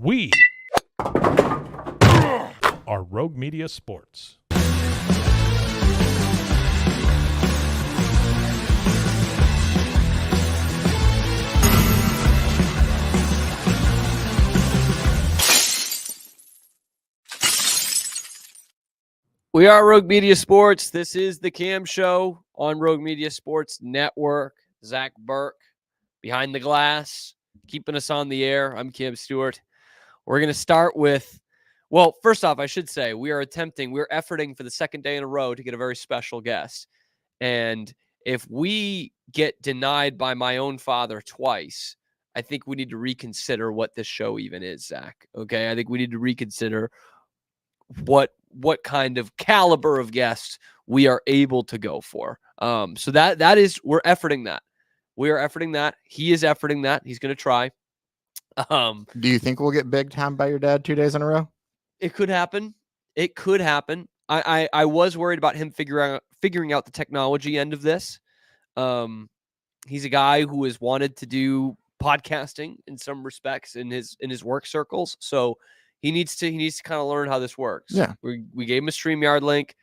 We are Rogue Media Sports. We are Rogue Media Sports. This is the Cam Show on Rogue Media Sports Network. Zach Burke behind the glass, keeping us on the air. I'm Cam Stewart. We're going to start with, well, first off, I should say we're efforting for the second day in a row to get a very special guest. And if we get denied by my own father twice, I think we need to reconsider what this show even is, Zach. Okay, I think we need to reconsider what kind of caliber of guests we are able to go for. So that is, we're efforting that. We are efforting that. He is efforting that. He's going to try. Do you think we'll get big time by your dad 2 days in a row? It could happen. It could happen. I was worried about him figuring out the technology end of this. He's a guy who has wanted to do podcasting in some respects in his work circles. So he needs to kind of learn how this works. Yeah. We gave him a StreamYard link.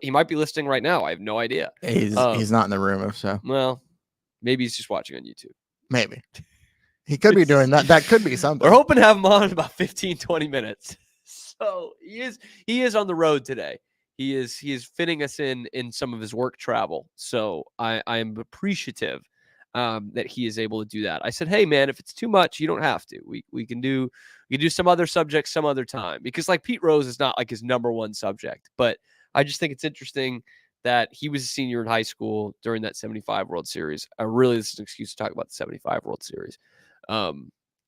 He might be listening right now. I have no idea. He's not in the room, so. Well, maybe he's just watching on YouTube. Maybe. He could be doing that. That could be something. We're hoping to have him on in about 15, 20 minutes. So he is on the road today. He is fitting us in some of his work travel. So I am appreciative that he is able to do that. I said, hey man, if it's too much, you don't have to. We can do some other subjects some other time, because like Pete Rose is not like his number one subject, but I just think it's interesting that he was a senior in high school during that 75 World Series. This is an excuse to talk about the 75 World Series.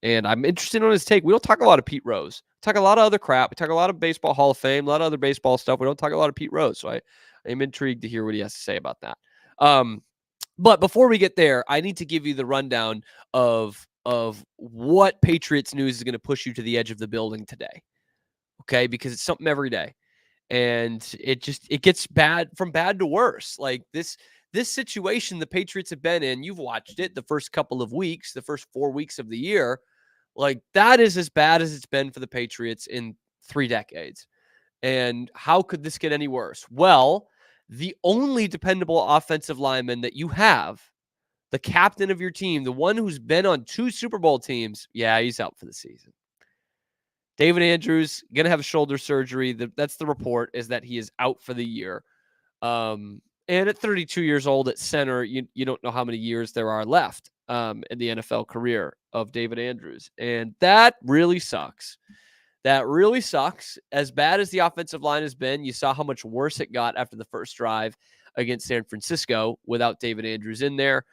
And I'm interested in his take. We don't talk a lot of Pete Rose. We talk a lot of other crap. We talk a lot of baseball Hall of Fame, a lot of other baseball stuff. We don't talk a lot of Pete Rose. So I am intrigued to hear what he has to say about that. But before we get there, I need to give you the rundown of what Patriots news is going to push you to the edge of the building today. Okay, because it's something every day. And it gets bad to worse. Like this situation the Patriots have been in, you've watched it the first couple of weeks, the first 4 weeks of the year. Like that is as bad as it's been for the Patriots in 3 decades. And how could this get any worse? Well, the only dependable offensive lineman that you have, the captain of your team, the one who's been on 2 Super Bowl teams, yeah, he's out for the season. David Andrews, going to have shoulder surgery. That's the report, is that he is out for the year. And at 32 years old at center, you don't know how many years there are left in the NFL career of David Andrews. And that really sucks. That really sucks. As bad as the offensive line has been, you saw how much worse it got after the first drive against San Francisco without David Andrews in there.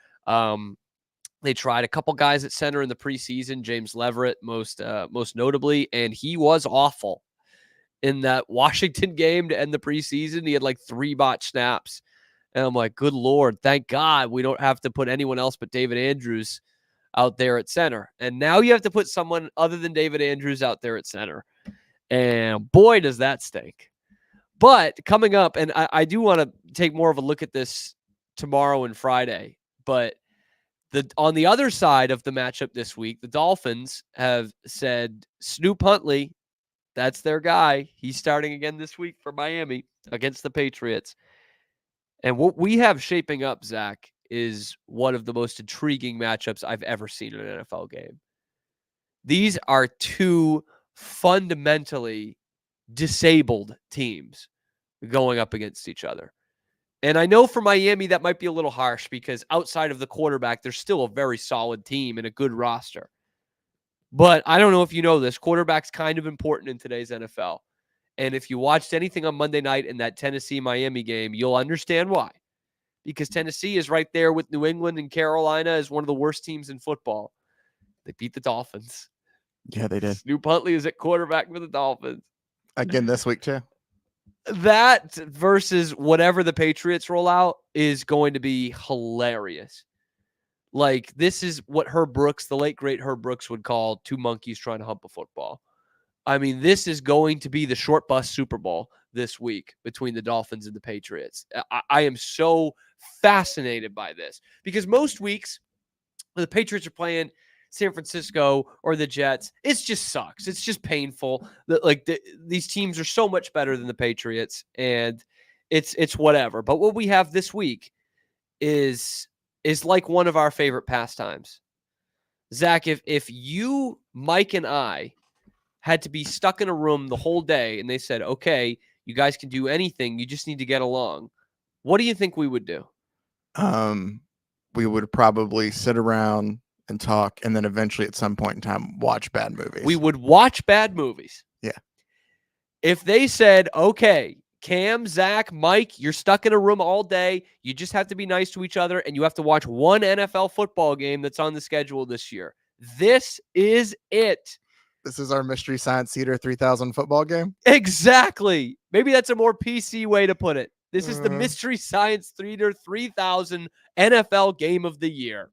They tried a couple guys at center in the preseason, James Leverett most notably, and he was awful in that Washington game to end the preseason. He had like 3 botched snaps. And I'm like, good Lord, thank God we don't have to put anyone else but David Andrews out there at center. And now you have to put someone other than David Andrews out there at center. And boy, does that stink. But coming up, and I do want to take more of a look at this tomorrow and Friday, but on the other side of the matchup this week, the Dolphins have said Snoop Huntley, that's their guy. He's starting again this week for Miami against the Patriots. And what we have shaping up, Zach, is one of the most intriguing matchups I've ever seen in an NFL game. These are 2 fundamentally disabled teams going up against each other. And I know for Miami, that might be a little harsh, because outside of the quarterback, there's still a very solid team and a good roster. But I don't know if you know this, quarterback's kind of important in today's NFL. And if you watched anything on Monday night in that Tennessee-Miami game, you'll understand why. Because Tennessee is right there with New England and Carolina as one of the worst teams in football. They beat the Dolphins. Yeah, they did. Snoop Huntley is at quarterback for the Dolphins. Again this week, too. That versus whatever the Patriots roll out is going to be hilarious. Like, this is what Herb Brooks, the late great Herb Brooks, would call 2 monkeys trying to hump a football. I mean, this is going to be the short bus Super Bowl this week between the Dolphins and the Patriots. I am so fascinated by this, because most weeks the Patriots are playing San Francisco or the Jets. It just sucks. It's just painful. These teams are so much better than the Patriots, and it's whatever. But what we have this week is like one of our favorite pastimes. Zach, if you, Mike, and I had to be stuck in a room the whole day and they said, okay, you guys can do anything, you just need to get along, what do you think we would do? We would probably sit around and talk, and then eventually at some point in time watch bad movies. We would watch bad movies. Yeah. If they said, okay, Cam, Zach, Mike, you're stuck in a room all day. You just have to be nice to each other, and you have to watch one NFL football game that's on the schedule this year. This is it. This is our Mystery Science Theater 3000 football game? Exactly. Maybe that's a more PC way to put it. This is the Mystery Science Theater 3000 NFL game of the year.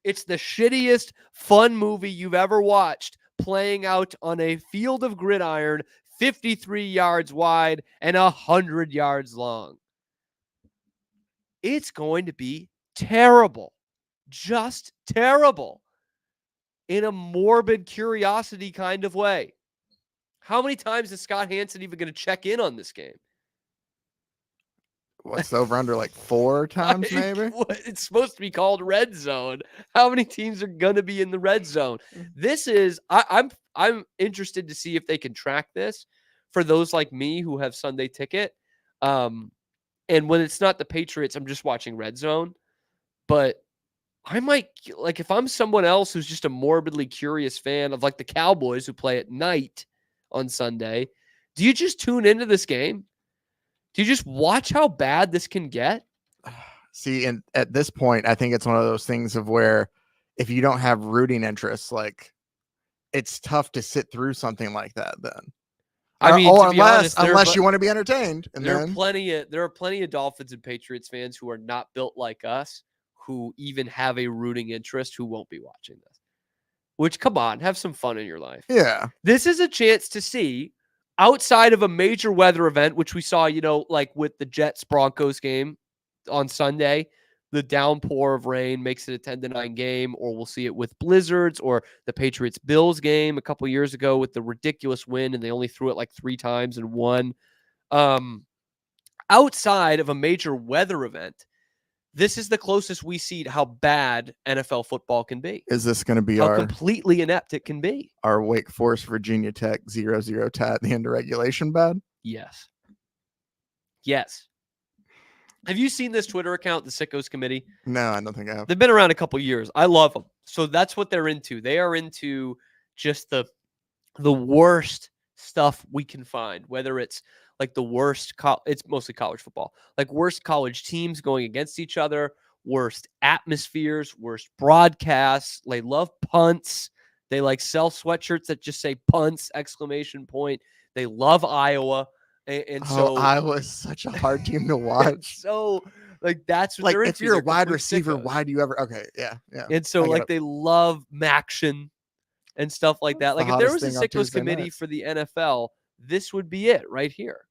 It's the shittiest fun movie you've ever watched, playing out on a field of gridiron, 53 yards wide and 100 yards long. It's going to be terrible. Just terrible. In a morbid curiosity kind of way. How many times is Scott Hansen even going to check in on this game? What's the over under, like 4 times maybe? It's supposed to be called Red Zone. How many teams are going to be in the Red Zone? This is I'm interested to see if they can track this for those like me who have Sunday Ticket. And when it's not the Patriots, I'm just watching Red Zone. But I might, like, if I'm someone else who's just a morbidly curious fan of like the Cowboys who play at night on Sunday, do you just tune into this game? Do you just watch how bad this can get? See, and at this point, I think it's one of those things of where if you don't have rooting interests, like, it's tough to sit through something like that then. I mean, to be honest, unless you want to be entertained. And there are plenty of Dolphins and Patriots fans who are not built like us, who even have a rooting interest, who won't be watching this. Which, come on, have some fun in your life. Yeah. This is a chance to see, outside of a major weather event, which we saw, like with the Jets-Broncos game on Sunday, the downpour of rain makes it a 10-9 game, or we'll see it with blizzards, or the Patriots-Bills game a couple years ago with the ridiculous wind, and they only threw it like 3 times and won. Outside of a major weather event, this is the closest we see to how bad NFL football can be. Is this going to be how completely inept it can be? Our Wake Forest, Virginia Tech 0-0 tie at the end of regulation bad? Yes. Yes. Have you seen this Twitter account, the Sickos Committee? No, I don't think I have. They've been around a couple years. I love them. So that's what they're into. They are into just the worst stuff we can find, whether it's like the worst, it's mostly college football, like worst college teams going against each other, worst atmospheres, worst broadcasts. They love punts. They like sell sweatshirts that just say punts, ! They love Iowa. And so Iowa is such a hard team to watch. So like that's what like they're if into. you're They're a wide complete receiver, sickos. why do you ever? Okay, yeah. And so like they love Maction and stuff like that. Like if there was a Sickos Committee for the NFL, this would be it right here.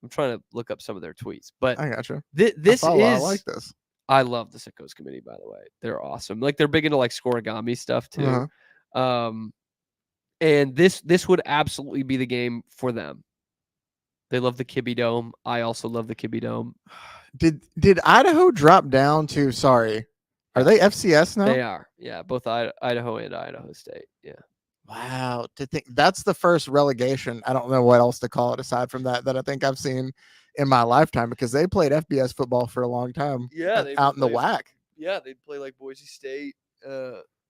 I'm trying to look up some of their tweets, but I gotcha. I like this. I love the Sickos Committee, by the way. They're awesome. Like they're big into like scoregami stuff too. And this would absolutely be the game for them. They love the Kibbe Dome. I also love the Kibbe Dome. Did Idaho drop down to? Sorry, are they FCS now? They are. Yeah, both Idaho and Idaho State. Yeah. Wow, to think that's the first relegation. I don't know what else to call it aside from that I think I've seen in my lifetime, because they played FBS football for a long time. Yeah, out in the WAC. Yeah, they play like Boise State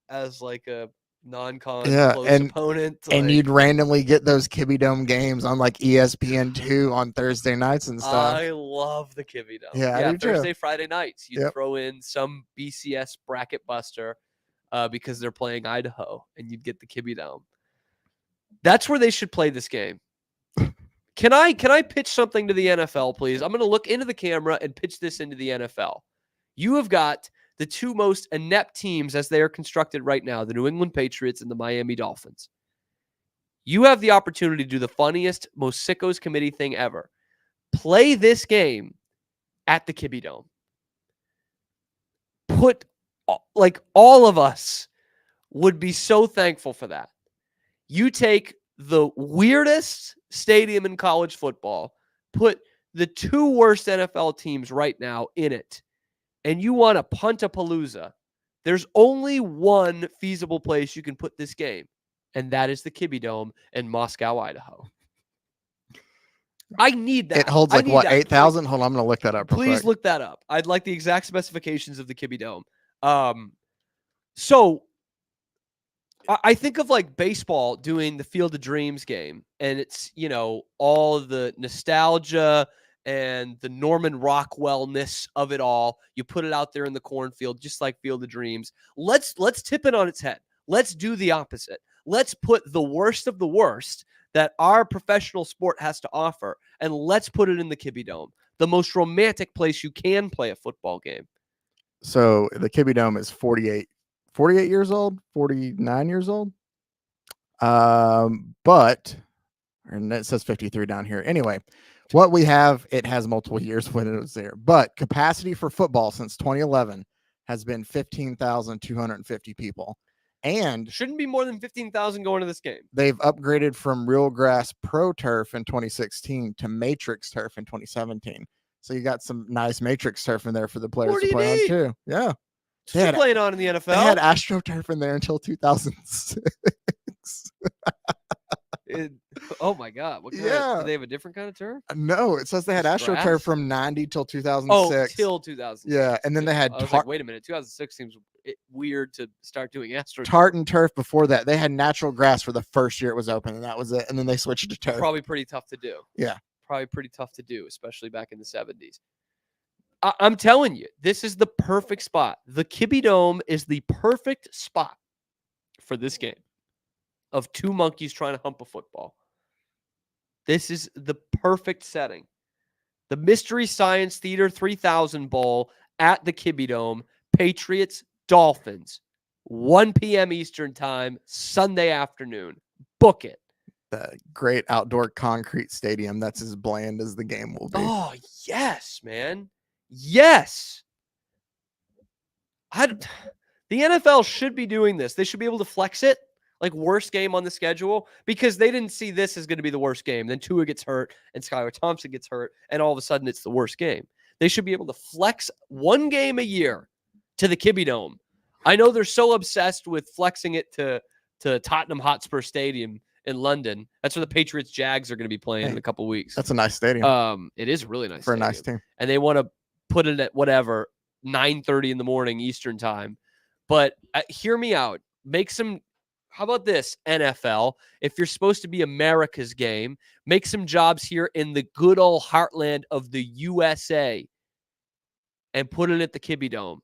as like a non-con close opponent. And you'd randomly get those Kibbe Dome games on like ESPN2 on Thursday nights and stuff. I love the Kibbe Dome. Yeah, Thursday, Friday nights. You throw in some BCS bracket buster because they're playing Idaho, and you'd get the Kibbe Dome. That's where they should play this game. Can I pitch something to the NFL, please? I'm going to look into the camera and pitch this into the NFL. You have got the two most inept teams as they are constructed right now, the New England Patriots and the Miami Dolphins. You have the opportunity to do the funniest, most Sickos Committee thing ever. Play this game at the Kibbe Dome. Put like all of us would be so thankful for that. You take the weirdest stadium in college football, put the two worst NFL teams right now in it, and you want a punt-a-palooza. There's only one feasible place you can put this game, and that is the Kibbe Dome in Moscow, Idaho. I need that. It holds I like need what, that. 8,000? Hold on, I'm gonna look that up real Please quick. look that up. I'd like the exact specifications of the Kibbe Dome. So I think of like baseball doing the Field of Dreams game, and it's, you know, all the nostalgia and the Norman Rockwell-ness of it all. You put it out there in the cornfield, just like Field of Dreams. Let's tip it on its head. Let's do the opposite. Let's put the worst of the worst that our professional sport has to offer, and let's put it in the Kibbe Dome, the most romantic place you can play a football game. So the Kibbe Dome is 48 years old, 49 years old. But, and it says 53 down here. Anyway, what we have, it has multiple years when it was there, but capacity for football since 2011 has been 15,250 people. And Shouldn't be more than 15,000 going to this game. they've upgraded from real grass pro turf in 2016 to matrix turf in 2017. So you got some nice matrix turf in there for the players to play on too. Yeah. What's you playing on in the NFL? They had AstroTurf in there until 2006. Oh my God! What kind Yeah. do they have a different kind of turf? No, it says they had Just AstroTurf grass? from 90 till 2006. Oh, till 2006. Yeah, and then they had I was like, wait a minute, 2006 seems weird to start doing Astro. tartan turf before that. They had natural grass for the first year it was open, and that was it. And then they switched to turf. Probably pretty tough to do. Yeah. Probably pretty tough to do, especially back in the 70s. I'm telling you, this is the perfect spot. The Kibbe Dome is the perfect spot for this game of two monkeys trying to hump a football. This is the perfect setting. The Mystery Science Theater 3000 Bowl at the Kibbe Dome, Patriots, Dolphins, 1 p.m. Eastern time, Sunday afternoon. Book it. The great outdoor concrete stadium that's as bland as the game will be. Oh, yes, man. Yes. The NFL should be doing this. They should be able to flex it, like worst game on the schedule, because they didn't see this as going to be the worst game. Then Tua gets hurt and Skylar Thompson gets hurt, and all of a sudden it's the worst game. They should be able to flex one game a year to the Kibbe Dome. I know they're so obsessed with flexing it to Tottenham Hotspur Stadium in London. That's where the Patriots Jags are going to be playing in a couple weeks. That's a nice stadium. It is a really nice for stadium. a nice team. And they want to put it at whatever 9:30 in the morning Eastern time. But hear me out. Make some. How about this, NFL? If you're supposed to be America's game, make some jobs here in the good old heartland of the USA and put it at the Kibbe Dome.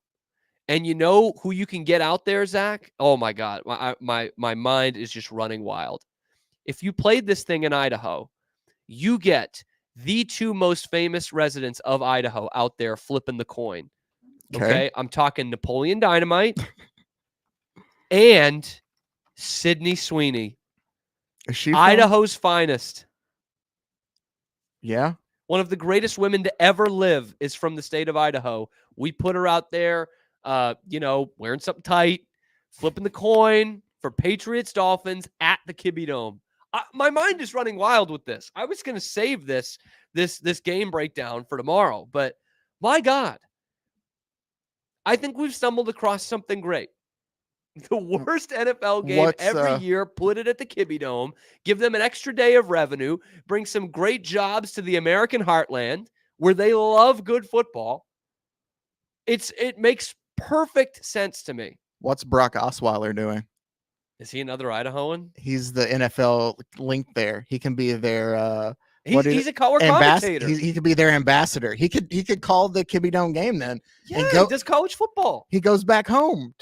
And you know who you can get out there, Zach? Oh my God, my mind is just running wild. If you played this thing in Idaho, you get the two most famous residents of Idaho out there flipping the coin. Okay? I'm talking Napoleon Dynamite and Sydney Sweeney. Is she Idaho's finest. Yeah. One of the greatest women to ever live is from the state of Idaho. We put her out there, wearing something tight, flipping the coin for Patriots Dolphins at the Kibbe Dome. My mind is running wild with this. I was going to save this game breakdown for tomorrow, but my God, I think we've stumbled across something great. The worst NFL game every year, put it at the Kibbe Dome, give them an extra day of revenue, bring some great jobs to the American heartland where they love good football. It makes perfect sense to me. What's Brock Osweiler doing? Is he another Idahoan? He's the NFL link there. He can be their he's a commentator. He could be their ambassador. He could call the Kibbe Dome game then. Yeah, he does college football. He goes back home.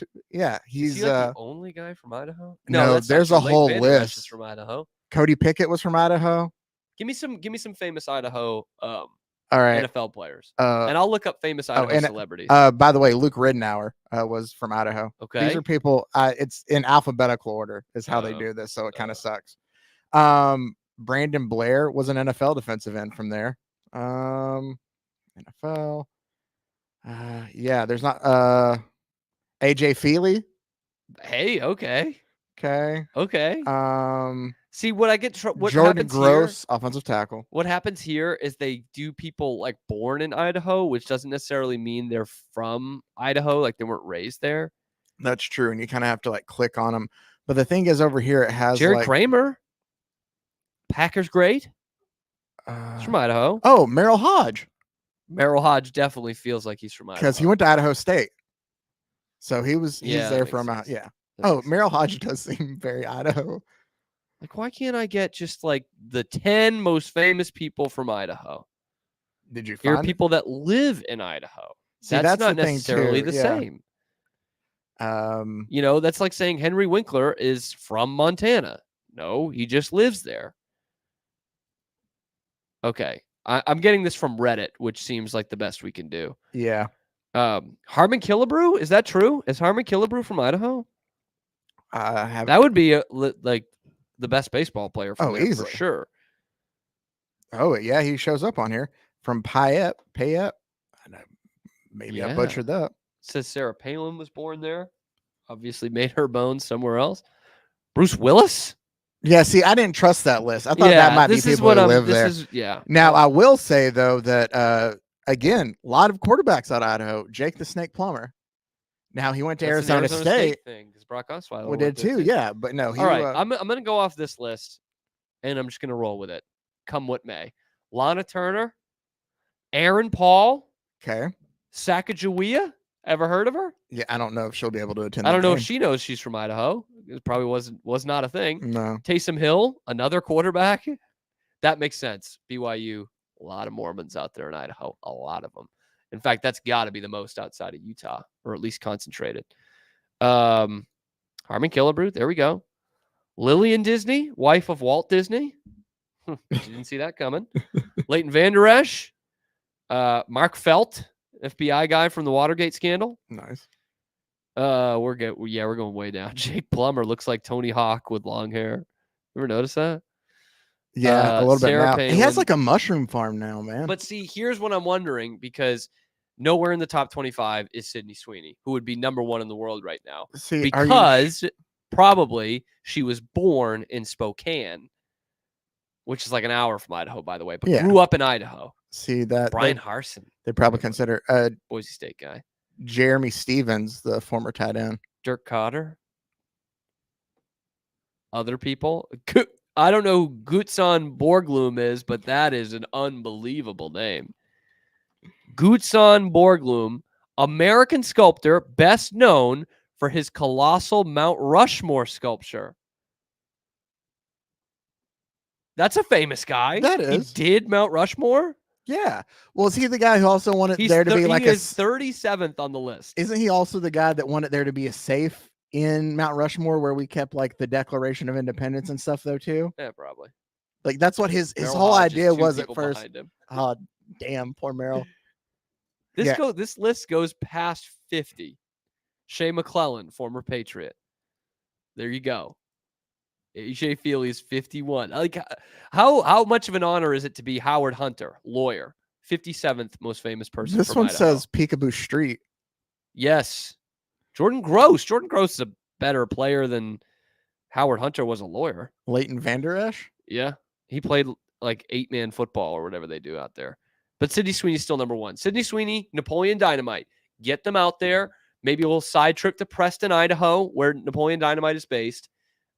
He's is he like the only guy from Idaho. No, there's a whole list. From Idaho. Cody Pickett was from Idaho. Give me some famous Idaho all right, NFL players, and I'll look up famous Idaho celebrities. By the way, Luke Ridnour was from Idaho. Okay, these are people. It's in alphabetical order is how they do this, so it kind of sucks. Brandon Blair was an NFL defensive end from there. NFL. Yeah, there's not AJ Feely, Hey, okay. Okay. See, what I get what Jordan happens Gross, here, offensive tackle. what happens here is they do people like born in Idaho, which doesn't necessarily mean they're from Idaho, like they weren't raised there. That's true, and you kind of have to like click on them. But the thing is, over here it has Jared like Kramer, Packers great. He's from Idaho. Oh, Merrill Hodge, Merrill Hodge definitely feels like he's from Idaho. because he went to Idaho State, so he's Yeah, there that from makes sense. yeah. That Oh, makes Merrill sense. Hodge does seem very Idaho. Like, why can't I get just like the 10 most famous people from Idaho? Did you Here are find it? people that live in Idaho. See, That's not the thing necessarily too. the Yeah. same. Um, You know, that's like saying Henry Winkler is from Montana. No, he just lives there. Okay. I'm getting this from Reddit, which seems like the best we can do. yeah. Harmon Killebrew, is that true? Is Harmon Killebrew from Idaho? I have. That would be like the best baseball player from there easily. for sure. Oh, yeah, he shows up on here from Payette. Maybe I Yeah. butchered that. Says Sarah Palin was born there. Obviously made her bones somewhere else. Bruce Willis? Yeah, see, I didn't trust that list. I thought that might be this is people what who I'm. live This there. is yeah. Now, I will say though that again, a lot of quarterbacks out of Idaho. Jake the Snake Plummer. Now he went to That's an Arizona State. thing because Brock Osweiler We did too. Yeah, but no. He, all right, I'm gonna go off this list, and I'm just gonna roll with it, come what may. Lana Turner, Aaron Paul, Okay. Sacagawea. Ever heard of her? Yeah, I don't know if she'll be able to attend. I don't know game. if she knows she's from Idaho. It probably was not a thing. No. Taysom Hill, another quarterback. That makes sense. BYU, a lot of Mormons out there in Idaho, a lot of them. In fact, that's got to be the most outside of Utah, or at least concentrated. Harmon Killebrew, there we go. Lillian Disney, wife of Walt Disney. Didn't see that coming. Leighton Vander Esch, Mark Felt, FBI guy from the Watergate scandal. Nice. We're going way down. Jake Plummer looks like Tony Hawk with long hair. Ever notice that? Yeah, a little bit Sarah now. Palin. He has like a mushroom farm now, man. But see, here's what I'm wondering, because nowhere in the top 25 is Sydney Sweeney, who would be number 1 in the world right now. See, because probably she was born in Spokane, which is like an hour from Idaho, by the way, but grew up in Idaho. See that Brian Harsin. They probably consider Boise State guy. Jeremy Stevens, the former tight end. Dirk Cotter. Other people. I don't know who Gutzon Borglum is, but that is an unbelievable name. Gutzon Borglum, American sculptor, best known for his colossal Mount Rushmore sculpture. That's a famous guy. That is. He did Mount Rushmore? Yeah. Well, is he the guy who also wanted there to be like he is 37th on the list. Isn't he also the guy that wanted there to be a safe in Mount Rushmore where we kept like the Declaration of Independence and stuff though too? Yeah, probably. Like that's what his Merrill whole Hodge idea is 2 was at people first. behind him. Oh, damn, poor Merrill. This list goes past 50. Shea McClellan, former Patriot. There you go. AJ Feely's 51. Like, how much of an honor is it to be Howard Hunter, lawyer, 57th most famous person? This from one Idaho. says Peekaboo Street. Yes. Jordan Gross. Jordan Gross is a better player than Howard Hunter was a lawyer. Leighton Vander Esch. Yeah. He played like 8-man football or whatever they do out there. But Sydney Sweeney's still number 1. Sydney Sweeney, Napoleon Dynamite. Get them out there. Maybe a little side trip to Preston, Idaho, where Napoleon Dynamite is based.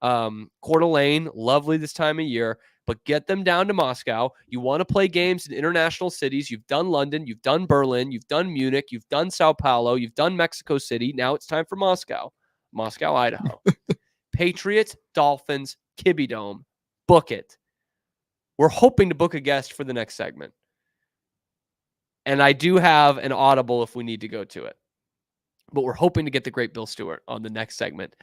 Coeur d'Alene, lovely this time of year, but get them down to Moscow. You want to play games in international cities. You've done London, you've done Berlin, you've done Munich, you've done Sao Paulo, you've done Mexico City. Now it's time for Moscow, Idaho. Patriots, Dolphins, Kibbe Dome. Book it. We're hoping to book a guest for the next segment. And I do have an audible if we need to go to it. But we're hoping to get the great Bill Stewart on the next segment.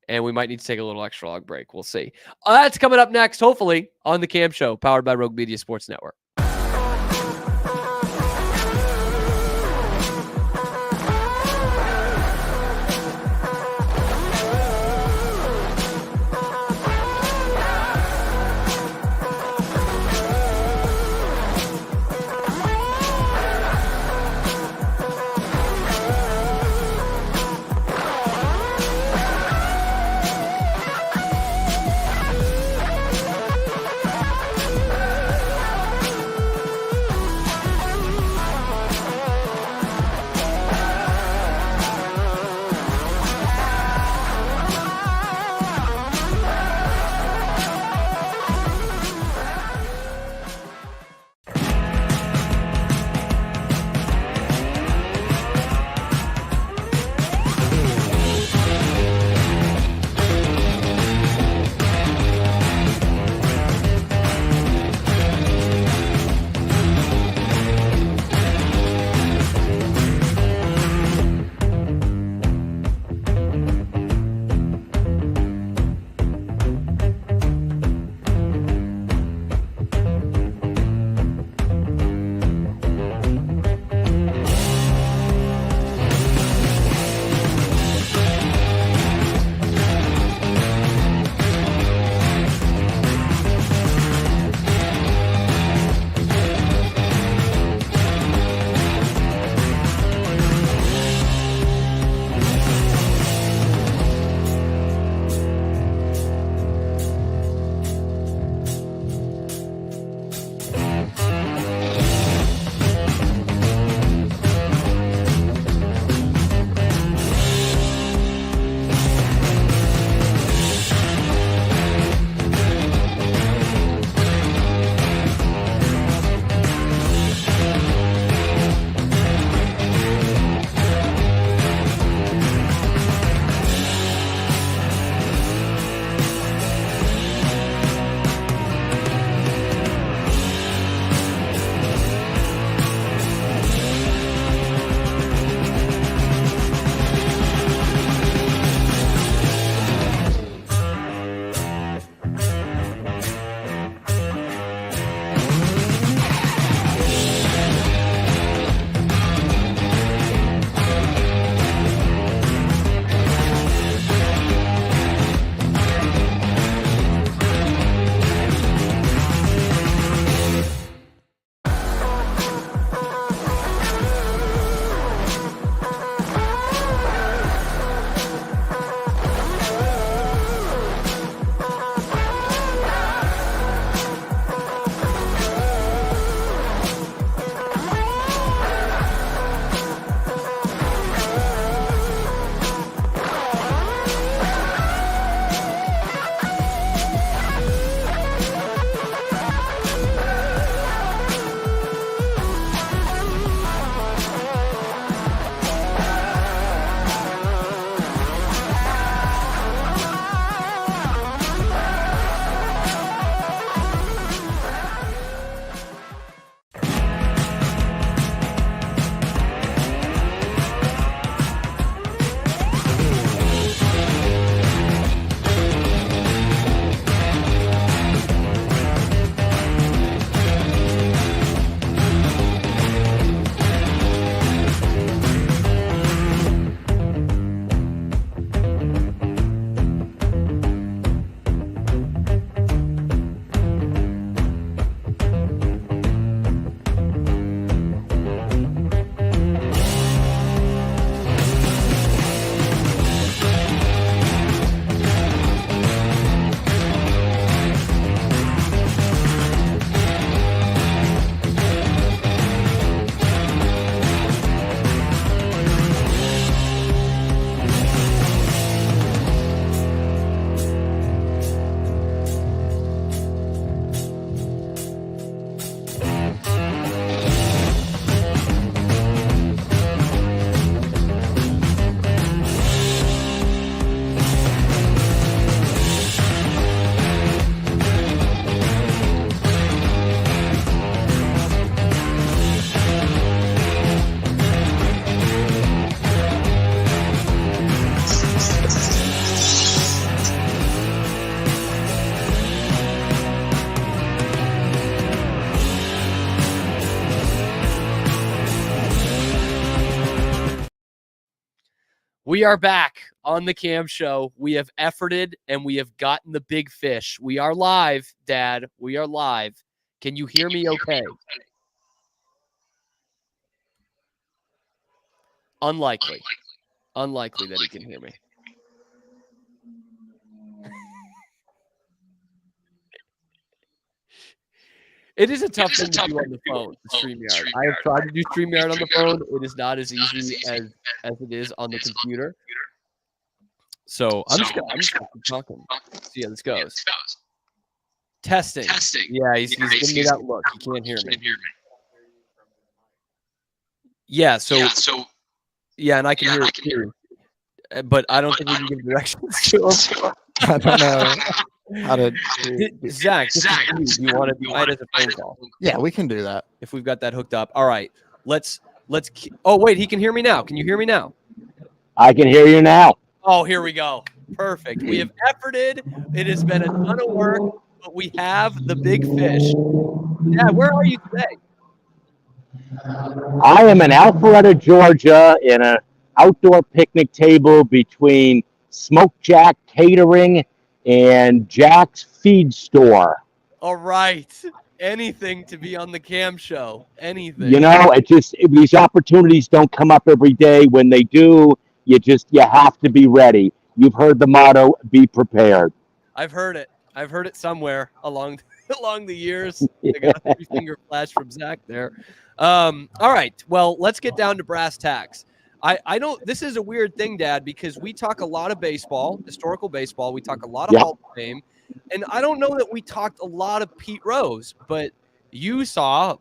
And we might need to take a little extra long break. We'll see. That's coming up next, hopefully, on the Cam Show, powered by Rogue Media Sports Network. We are back on the Cam Show. We have efforted and we have gotten the big fish. We are live, Dad. We are live. Can you hear me okay? Unlikely. Unlikely that he can hear me. It is a tough thing to do on the phone, the StreamYard. I have tried to do StreamYard on the phone. It is not as easy as it is on the computer. So I'm just gonna keep talking. See how this goes. Testing. Yeah, he's giving me that look. He can't hear me. Yeah, yeah, and I can hear it too. But I don't think we can give directions to him. I don't know how to. Zach, do you want to be as a phone call? Yeah, we can do that if we've got that hooked up. All right, let's. Oh wait, he can hear me now. Can you hear me now? I can hear you now. Oh, here we go. Perfect. We have efforted. It has been a ton of work, but we have the big fish. Dad, where are you today? I am in Alpharetta, Georgia, in an outdoor picnic table between Smoke Jack Catering and Jack's Feed Store. All right. Anything to be on the Cam Show. Anything. You know, these opportunities don't come up every day. When they do, you have to be ready. You've heard the motto, be prepared. I've heard it. I've heard it somewhere along the years. I got a 3-finger flash from Zach there. All right. Well, let's get down to brass tacks. I don't. This is a weird thing, Dad, because we talk a lot of baseball, historical baseball. We talk a lot of Hall of Fame, and I don't know that we talked a lot of Pete Rose, but you saw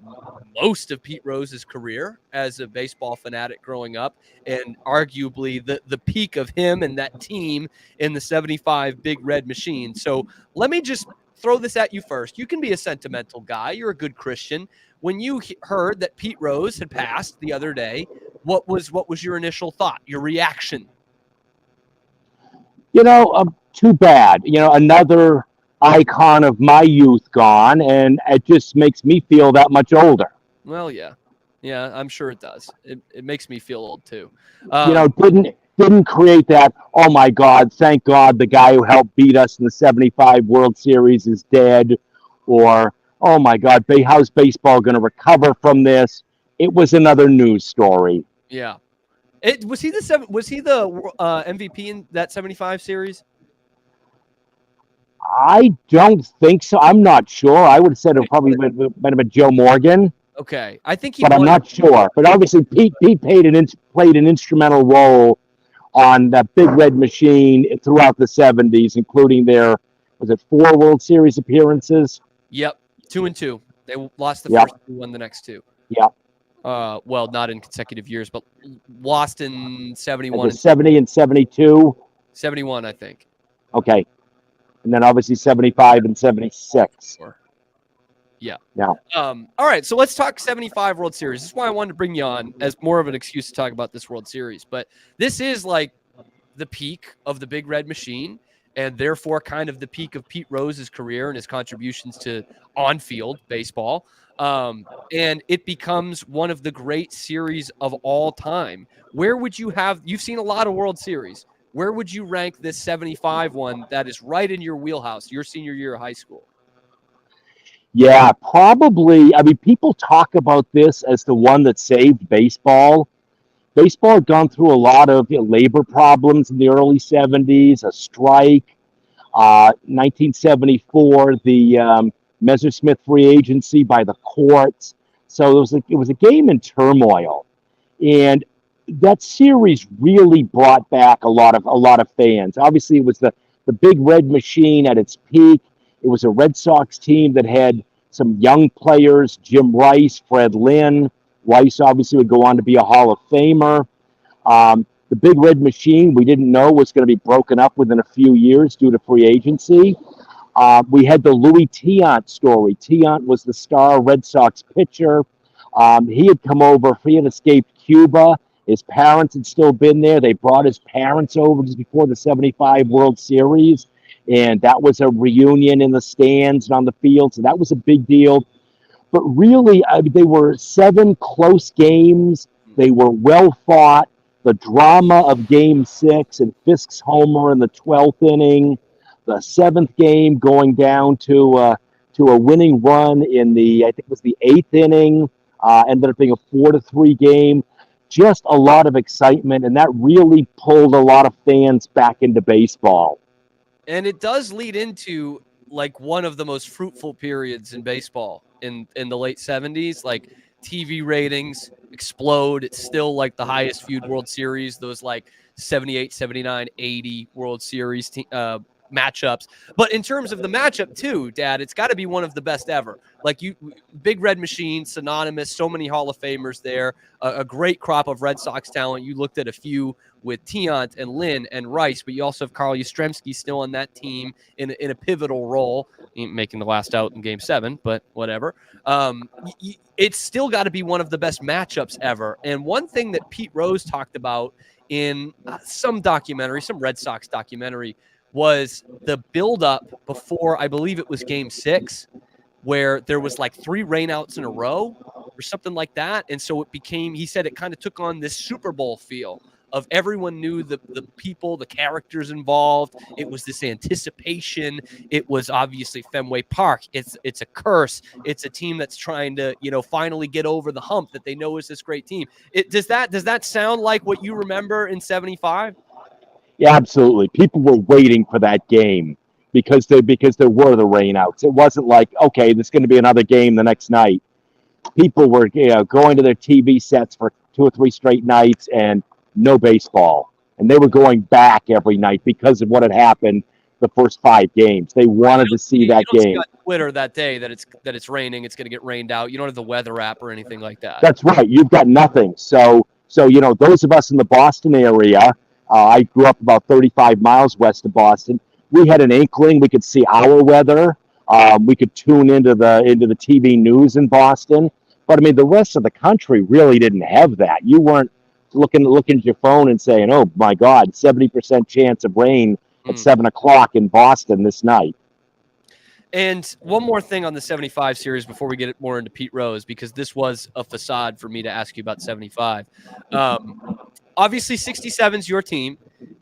most of Pete Rose's career as a baseball fanatic growing up, and arguably the peak of him and that team in the '75 Big Red Machine. So let me just throw this at you first. You can be a sentimental guy. You're a good Christian. When you heard that Pete Rose had passed the other day, what was your initial thought, your reaction? You know, too bad. You know, another icon of my youth gone, and it just makes me feel that much older. Well, yeah, I'm sure it does. It makes me feel old too. You know, didn't create that. Oh my God! Thank God the guy who helped beat us in the '75 World Series is dead, or oh my God, how's baseball going to recover from this? It was another news story. Yeah. Was he the MVP in that '75 series? I don't think so. I'm not sure. I would have said it probably might have been Joe Morgan. Okay, I think he. But I'm not sure. But obviously, Pete played an instrumental role on that Big Red Machine throughout the '70s, including their 4 World Series appearances. Yep, 2-2. They lost the first 2, won the next 2. Yeah. Well, not in consecutive years, but lost in 71. 70 and 72. 71, I think. Okay. And then obviously 75 and 76. Yeah. Yeah. All right. So let's talk 75 World Series. This is why I wanted to bring you on as more of an excuse to talk about this World Series. But this is like the peak of the Big Red Machine, and therefore kind of the peak of Pete Rose's career and his contributions to on-field baseball. And it becomes one of the great series of all time. Where would you have – you've seen a lot of World Series. Where would you rank this 75 one that is right in your wheelhouse, your senior year of high school? Yeah, probably. I mean, people talk about this as the one that saved baseball. Baseball had gone through a lot of labor problems in the early 70s, a strike. 1974, the Messersmith free agency by the courts. So it was a game in turmoil. And that series really brought back a lot of fans. Obviously, it was the Big Red Machine at its peak. It was a Red Sox team that had some young players, Jim Rice, Fred Lynn. Rice obviously would go on to be a Hall of Famer. The Big Red Machine, we didn't know was going to be broken up within a few years due to free agency. We had the Louis Tiant story. Tiant was the star Red Sox pitcher. He had come over. He had escaped Cuba. His parents had still been there. They brought his parents over just before the '75 World Series, and that was a reunion in the stands and on the field. So that was a big deal. But really, they were 7 close games. They were well fought. the drama of Game 6 and Fisk's homer in the 12th inning, the 7th game going down to a winning run in I think it was the 8th inning, ended up being a 4-3 game. Just a lot of excitement, and that really pulled a lot of fans back into baseball. And it does lead into like one of the most fruitful periods in baseball in the late 70s. Like TV ratings explode. It's still like the highest viewed World Series, those like 78, 79, 80 World Series matchups. But in terms of the matchup too, Dad, it's got to be one of the best ever. Like Big Red Machine, synonymous, so many Hall of Famers there, a great crop of Red Sox talent. You looked at a few with Tiant and Lynn and Rice, but you also have Carl Yastrzemski still on that team in a pivotal role, making the last out in Game 7, but whatever. It's still got to be one of the best matchups ever. And one thing that Pete Rose talked about in some documentary, some Red Sox documentary, was the buildup before, I believe it was Game 6, where there was like 3 rainouts in a row or something like that. And so it became, he said it kind of took on this Super Bowl feel of everyone knew the people, the characters involved. It was this anticipation. It was obviously Fenway Park. It's a curse. It's a team that's trying to, finally get over the hump that they know is this great team. Does that sound like what you remember in 75? Yeah, absolutely. People were waiting for that game because there were the rainouts. It wasn't like, okay, there's going to be another game the next night. People were going to their TV sets for 2 or 3 straight nights and no baseball. And they were going back every night because of what had happened the first 5 games. They wanted to see that game. See on Twitter that day that it's raining, it's going to get rained out. You don't have the weather app or anything like that. That's right. You've got nothing. So those of us in the Boston area, I grew up about 35 miles west of Boston. We had an inkling. We could see our weather. We could tune into the TV news in Boston. But I mean, the rest of the country really didn't have that. You weren't looking at your phone and saying, "Oh my God, 70% chance of rain at 7 o'clock in Boston this night." And one more thing on the 75 series before we get more into Pete Rose, because this was a facade for me to ask you about 75. Obviously, 67's your team.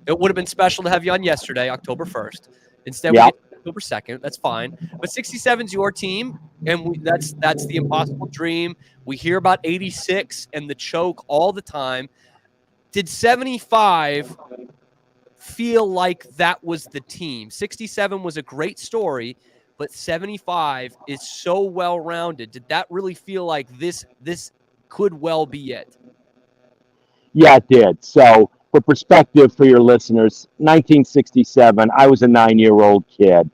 It would have been special to have you on yesterday, October 1st. Instead, we get October 2nd. That's fine. But 67's your team, and that's the impossible dream. We hear about 86 and the choke all the time. Did 75 feel like that was the team? 67 was a great story, but 75 is so well-rounded. Did that really feel like this could well be it? Yeah, it did. So for perspective for your listeners, 1967, I was a 9-year-old kid.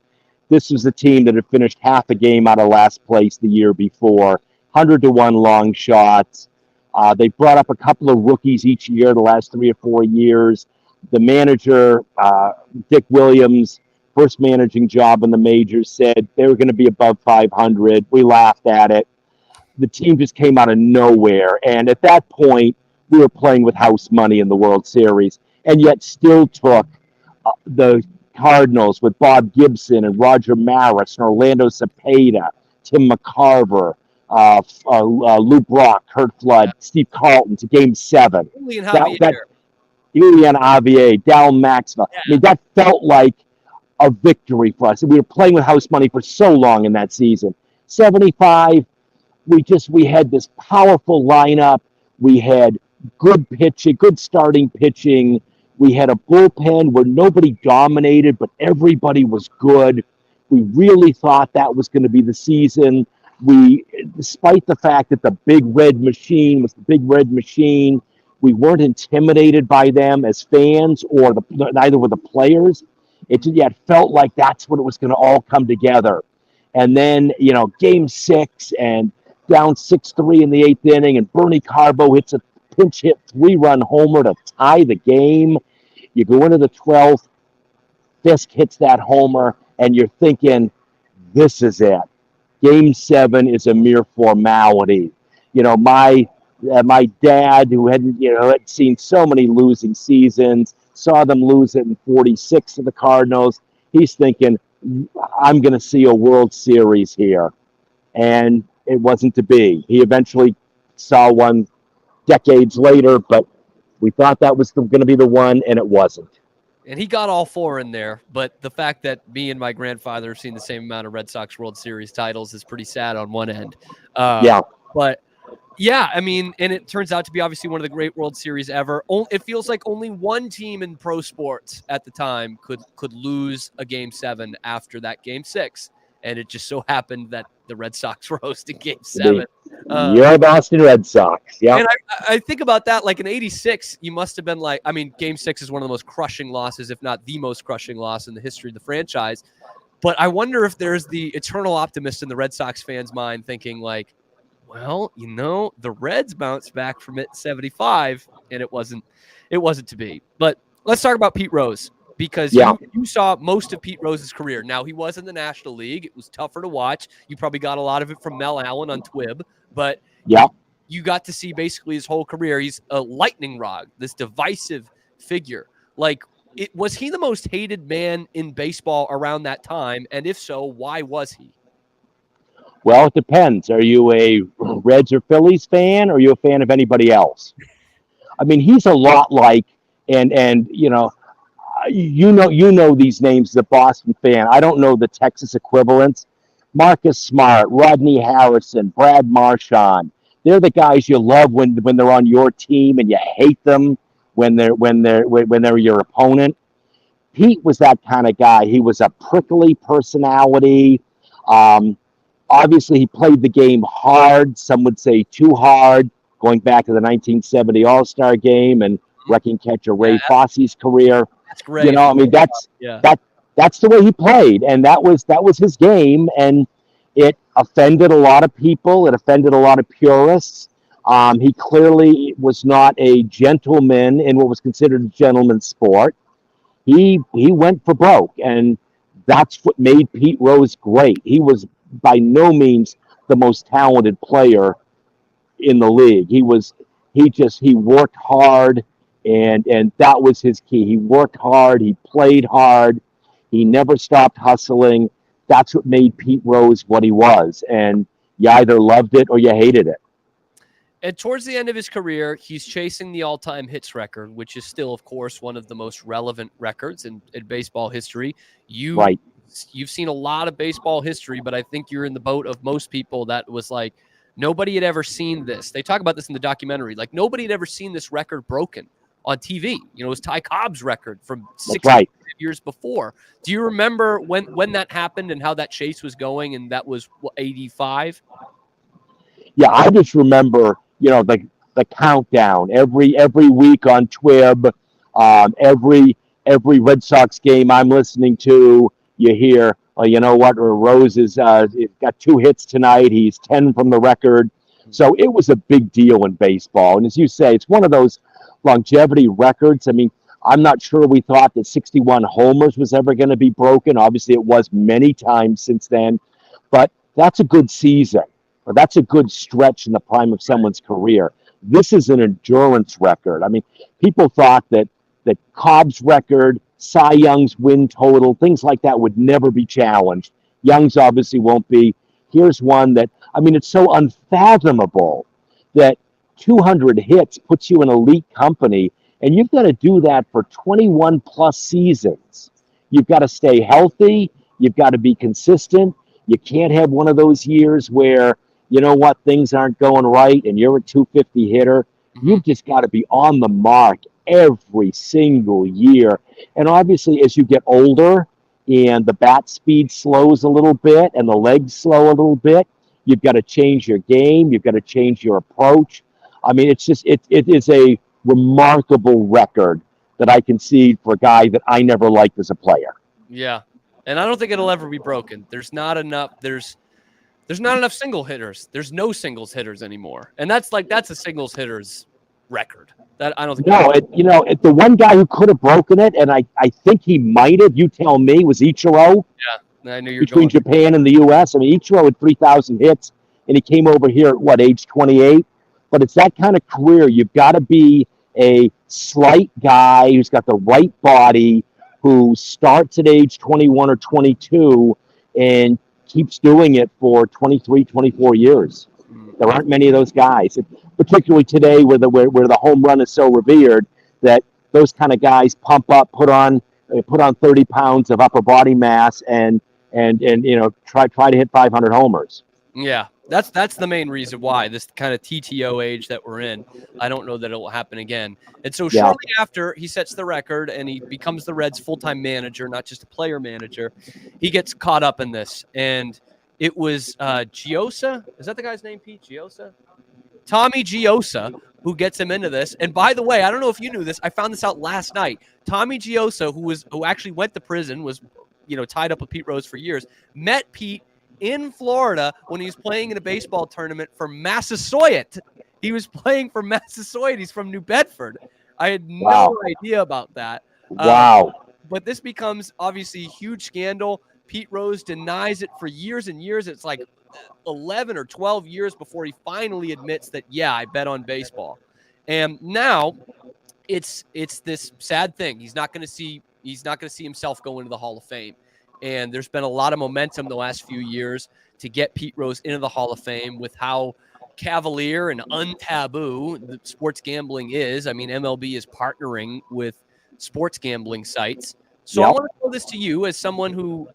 This was a team that had finished half a game out of last place the year before, 100-1 long shots. They brought up a couple of rookies each year the last 3 or 4 years. The manager, Dick Williams, first managing job in the majors, said they were going to be above 500. We laughed at it. The team just came out of nowhere. And at that point, we were playing with house money in the World Series, and yet still took the Cardinals with Bob Gibson and Roger Maris and Orlando Cepeda, Tim McCarver, Lou Brock, Kurt Flood, Steve Carlton to Game 7. Julian Javier. Julian Javier, Dal Maxwell. Yeah. I mean, that felt like a victory for us. We were playing with house money for so long in that season. 75, we had this powerful lineup. We had good pitching, good starting pitching. We had a bullpen where nobody dominated, but everybody was good. We really thought that was going to be the season. Despite the fact that the Big Red Machine was the Big Red Machine, we weren't intimidated by them as fans, or neither were the players. It felt like that's what it was going to all come together. And then, Game 6 and down 6-3 in the 8th inning, and Bernie Carbo hits a pinch hit 3-run homer to tie the game. You go into the 12th, Fisk hits that homer, and you're thinking, this is it. Game 7 is a mere formality. My dad, who had seen so many losing seasons, saw them lose it in 46 to the Cardinals. He's thinking, I'm going to see a World Series here. And it wasn't to be. He eventually saw one decades later, but We thought that was going to be the one, and it wasn't. And he got all 4 in there, but the fact that me and my grandfather have seen the same amount of Red Sox World Series titles is pretty sad on one end. Yeah. But yeah, I mean, and it turns out to be obviously one of the great World Series ever. It feels like only one team in pro sports at the time could lose a Game 7 after that Game 6, and it just so happened that the Red Sox were hosting Game 7. You're Boston Red Sox. Yeah. And I think about that, like in '86, you must have been like, I mean, Game 6 is one of the most crushing losses, if not the most crushing loss in the history of the franchise. But I wonder if there's the eternal optimist in the Red Sox fans' mind thinking like, well, the Reds bounced back from it 75, and it wasn't to be. But let's talk about Pete Rose, because you saw most of Pete Rose's career. Now, he was in the National League. It was tougher to watch. You probably got a lot of it from Mel Allen on Twib, but you got to see basically his whole career. He's a lightning rod, this divisive figure. Like, was he the most hated man in baseball around that time? And if so, why was he? Well, it depends. Are you a Reds or Phillies fan, or are you a fan of anybody else? I mean, he's a lot like, and you know these names as a Boston fan. I don't know the Texas equivalents. Marcus Smart, Rodney Harrison, Brad Marchand. They're the guys you love when they're on your team, and you hate them when they're your opponent. Pete was that kind of guy. He was a prickly personality. Obviously, he played the game hard. Some would say too hard, going back to the 1970 All-Star game and wrecking catcher Ray Fosse's career. That's great. I mean, that's the way he played, and that was his game, and it offended a lot of people. It offended a lot of purists. He clearly was not a gentleman in what was considered a gentleman's sport. He went for broke, and that's what made Pete Rose great. He was by no means the most talented player in the league. He worked hard, and that was his key. He worked hard, he played hard, he never stopped hustling. That's what made Pete Rose what he was, and you either loved it or you hated it. And towards the end of his career, he's chasing the all-time hits record, which is still, of course, one of the most relevant records in baseball history. You've seen a lot of baseball history, but I think you're in the boat of most people that was like, nobody had ever seen this. They talk about this in the documentary. Like, nobody had ever seen this record broken on TV. It was Ty Cobb's record from 6 years before. Do you remember when that happened and how that chase was going? And that was 85? Yeah, I just remember, the countdown every week on Twib, every Red Sox game I'm listening to, you hear, Rose is got 2 hits tonight. He's 10 from the record. So it was a big deal in baseball. And as you say, it's one of those longevity records. I mean, I'm not sure we thought that 61 homers was ever going to be broken. Obviously, it was many times since then. But that's a good season, or that's a good stretch in the prime of someone's career. This is an endurance record. I mean, people thought that Cobb's record, Cy Young's win total, things like that would never be challenged. Young's obviously won't be. Here's one that, I mean, it's so unfathomable that 200 hits puts you in elite company, and you've got to do that for 21 plus seasons. You've got to stay healthy. You've got to be consistent. You can't have one of those years where, things aren't going right and you're a 250 hitter. You've just got to be on the mark every single year. And obviously, as you get older and the bat speed slows a little bit and the legs slow a little bit, you've got to change your game. You've got to change your approach. I mean, it is a remarkable record that I can see for a guy that I never liked as a player. Yeah. And I don't think it'll ever be broken. There's not enough single hitters. There's no singles hitters anymore. And that's a singles hitters record. That I don't think. No, the one guy who could have broken it, and I think he might have, you tell me, was Ichiro. Yeah, I knew you were between Japan and the U.S. I mean, Ichiro had 3,000 hits, and he came over here at age 28? But it's that kind of career. You've got to be a slight guy who's got the right body, who starts at age 21 or 22 and keeps doing it for 23, 24 years. There aren't many of those guys, particularly today where the home run is so revered that those kind of guys pump up, put on 30 pounds of upper body mass, and try to hit 500 homers. Yeah, that's the main reason why this kind of TTO age that we're in. I don't know that it will happen again. And so shortly after he sets the record and he becomes the Reds' full-time manager, not just a player manager, he gets caught up in this. And it was Giosa. Is that the guy's name, Pete? Giosa? Tommy Giosa, who gets him into this. And by the way, I don't know if you knew this. I found this out last night. Tommy Giosa, who actually went to prison, was tied up with Pete Rose for years, met Pete in Florida when he was playing in a baseball tournament for Massasoit. He was playing for Massasoit. He's from New Bedford. I had no idea about that. Wow. But this becomes obviously a huge scandal. Pete Rose denies it for years and years. It's like 11 or 12 years before he finally admits that, yeah, I bet on baseball. And now it's this sad thing. He's not going to see himself go into the Hall of Fame. And there's been a lot of momentum the last few years to get Pete Rose into the Hall of Fame with how cavalier and untaboo the sports gambling is. I mean, MLB is partnering with sports gambling sites. So I want to throw this to you as someone who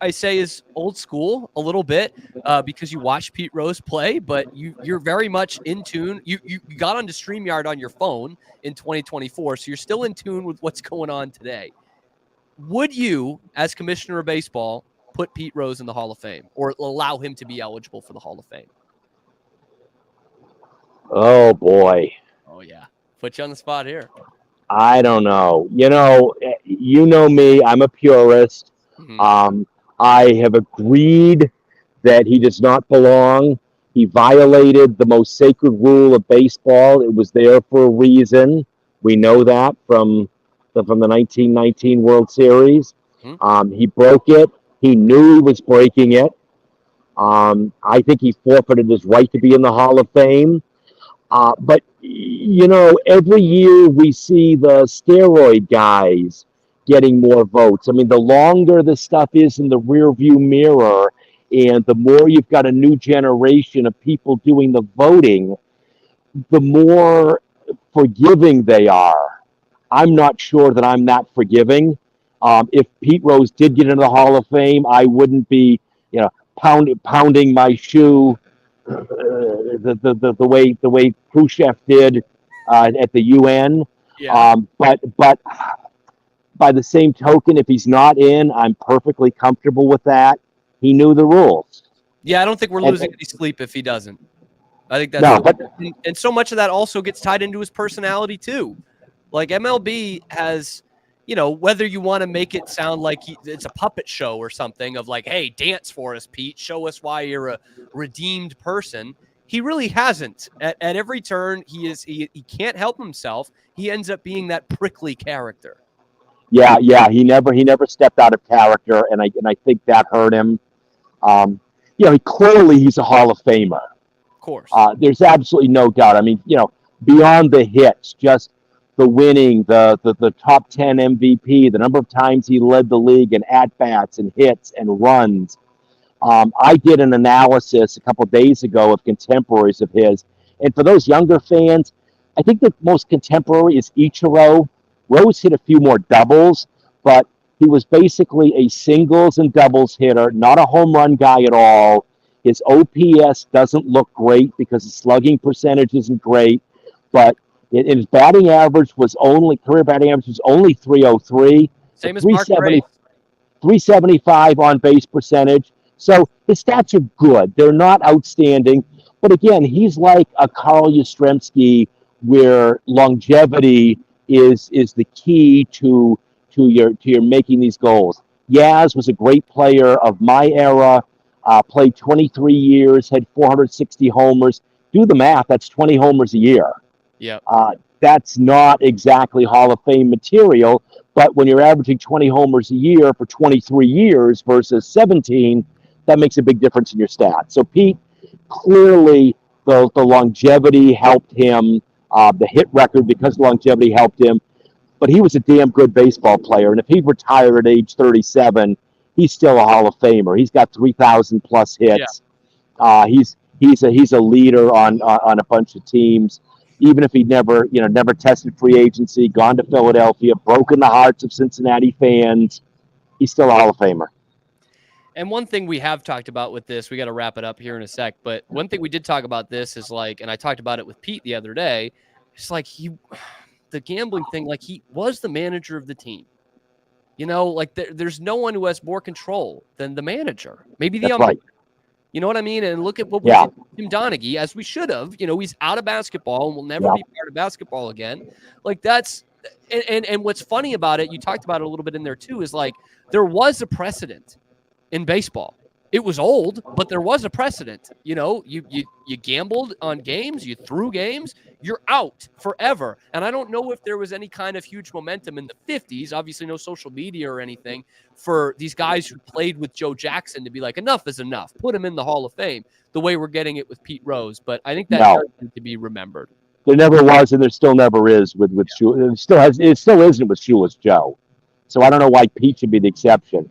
I say is old school a little bit because you watch Pete Rose play, but you're very much in tune. You got onto StreamYard on your phone in 2024, so you're still in tune with what's going on today. Would you, as commissioner of baseball, put Pete Rose in the Hall of Fame or allow him to be eligible for the Hall of Fame? Oh, boy. Oh, yeah. Put you on the spot here. I don't know. You know me. I'm a purist. Mm-hmm. I have agreed that he does not belong. He violated the most sacred rule of baseball. It was there for a reason. We know that from the 1919 World Series. Mm-hmm. He broke it. He knew he was breaking it. I think he forfeited his right to be in the Hall of Fame. But, every year we see the steroid guys getting more votes. I mean, the longer the stuff is in the rearview mirror and the more you've got a new generation of people doing the voting, the more forgiving they are. I'm not sure that I'm that forgiving. If Pete Rose did get into the Hall of Fame, I wouldn't be, pounding my shoe the way Khrushchev did at the UN. Yeah. But by the same token, if he's not in, I'm perfectly comfortable with that. He knew the rules. Yeah, I don't think we're losing any sleep if he doesn't. I think that's No, and so much of that also gets tied into his personality too. Like MLB has, whether you want to make it sound like it's a puppet show or something of like, hey, dance for us, Pete. Show us why you're a redeemed person. He really hasn't. At every turn, he can't help himself. He ends up being that prickly character. Yeah. He never stepped out of character, and I think that hurt him. Clearly he's a Hall of Famer. Of course. There's absolutely no doubt. I mean, beyond the hits, just the winning, the top 10 MVP, the number of times he led the league in at-bats and hits and runs. I did an analysis a couple of days ago of contemporaries of his. And for those younger fans, I think the most contemporary is Ichiro. Rose hit a few more doubles, but he was basically a singles and doubles hitter, not a home run guy at all. His OPS doesn't look great because his slugging percentage isn't great, but his batting average career batting average was only 303. Same as Mark Grace. 375 on base percentage. So his stats are good. They're not outstanding. But again, he's like a Carl Yastrzemski where longevity is the key to your making these goals. Yaz was a great player of my era, played 23 years, had 460 homers. Do the math, that's 20 homers a year. Yeah. That's not exactly Hall of Fame material, but when you're averaging 20 homers a year for 23 years versus 17, that makes a big difference in your stats. So Pete, clearly the longevity helped him, the hit record because longevity helped him, but he was a damn good baseball player. And if he retired at age 37, he's still a Hall of Famer. He's got 3,000 plus hits. Yeah. He's a leader on a bunch of teams. Even if he never tested free agency, gone to Philadelphia, broken the hearts of Cincinnati fans, he's still a Hall of Famer. And one thing we have talked about with this, we got to wrap it up here in a sec, but one thing we did talk about this is like, and I talked about it with Pete the other day, it's like the gambling thing, like he was the manager of the team. Like there's no one who has more control than the manager. Maybe the That's right. You know what I mean? And look at what we did with Tim Donaghy, as we should have. He's out of basketball and will never be part of basketball again. Like that's and what's funny about it, you talked about it a little bit in there too, is like there was a precedent in baseball. It was old, but there was a precedent. You gambled on games, you threw games, you're out forever. And I don't know if there was any kind of huge momentum in the 50s, obviously no social media or anything, for these guys who played with Joe Jackson to be like, enough is enough, put him in the Hall of Fame, the way we're getting it with Pete Rose. But I think that does need to be remembered. There never was, and there still never is with Shula. It still isn't with Shula's Joe. So I don't know why Pete should be the exception.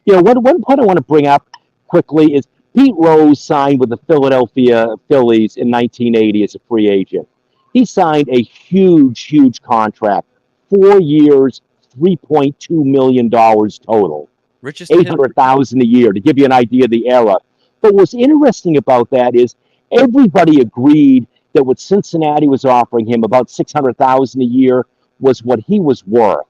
One point I want to bring up quickly is Pete Rose signed with the Philadelphia Phillies in 1980 as a free agent. He signed a huge contract, 4 years, $3.2 million total, Richest $800,000 a year, to give you an idea of the era. But what's interesting about that is everybody agreed that what Cincinnati was offering him, about $600,000 a year, was what he was worth.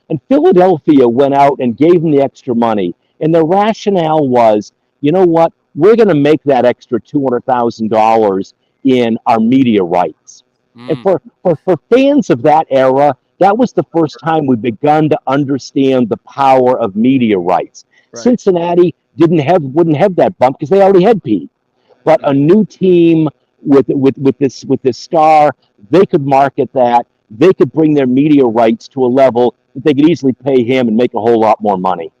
And Philadelphia went out and gave him the extra money. And the rationale was, you know what? We're going to make that extra $200,000 in our media rights. And for fans of that era, that was the first time we begun to understand the power of media rights. Right. Cincinnati wouldn't have that bump because they already had Pete. But a new team with this star, they could market that. They could bring their media rights to a level that they could easily pay him and make a whole lot more money.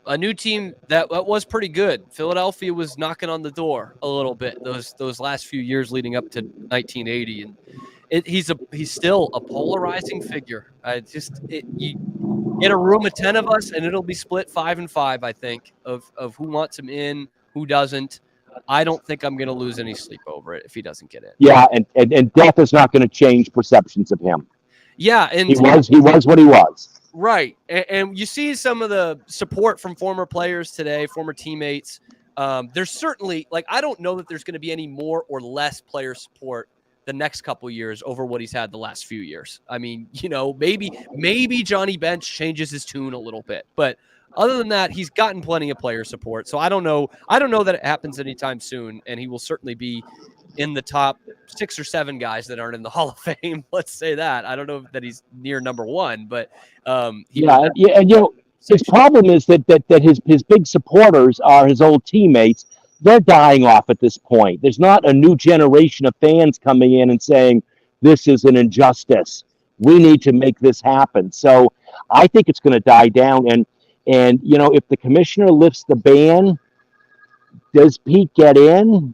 A new team that was pretty good. Philadelphia was knocking on the door a little bit those last few years leading up to 1980, and he's still a polarizing figure. You get a room of 10 of us, and it'll be split 5 and 5. I think of who wants him in, who doesn't. I don't think I'm going to lose any sleep over it if he doesn't get in. Yeah, and death is not going to change perceptions of him. Yeah, and he was what he was. Right. And you see some of the support from former players today, former teammates. There's certainly, I don't know that there's going to be any more or less player support the next couple years over what he's had the last few years. I mean, maybe Johnny Bench changes his tune a little bit, but other than that, he's gotten plenty of player support. So I don't know that it happens anytime soon, and he will certainly be in the top 6 or 7 guys that aren't in the Hall of Fame. Let's say that. I don't know that he's near number 1, but and his problem is that his big supporters are his old teammates. They're dying off at this point. There's not a new generation of fans coming in and saying this is an injustice. We need to make this happen. So I think it's going to die down. And if the commissioner lifts the ban, does Pete get in?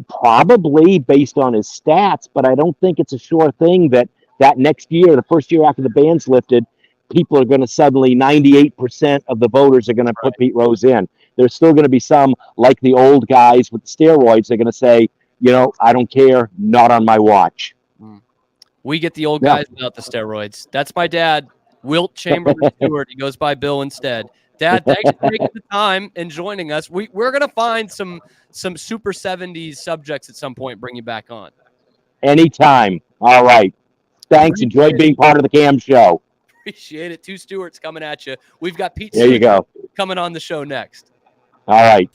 Probably based on his stats, but I don't think it's a sure thing that next year, the first year after the ban's lifted, people are going to suddenly 98% of the voters are going to put Pete Rose in. There's still going to be some, like the old guys with the steroids, they're going to say, I don't care, not on my watch. We get the old guys without the steroids. That's my dad, Wilt Chamberlain Stewart. He goes by Bill instead. Dad, thanks for taking the time and joining us. We're going to find some Super 70s subjects at some point, bring you back on. Anytime. All right. Thanks. Enjoyed being part of the Cam Show. Appreciate it. 2 Stewarts coming at you. We've got Pete there you go. Coming on the show next. All right.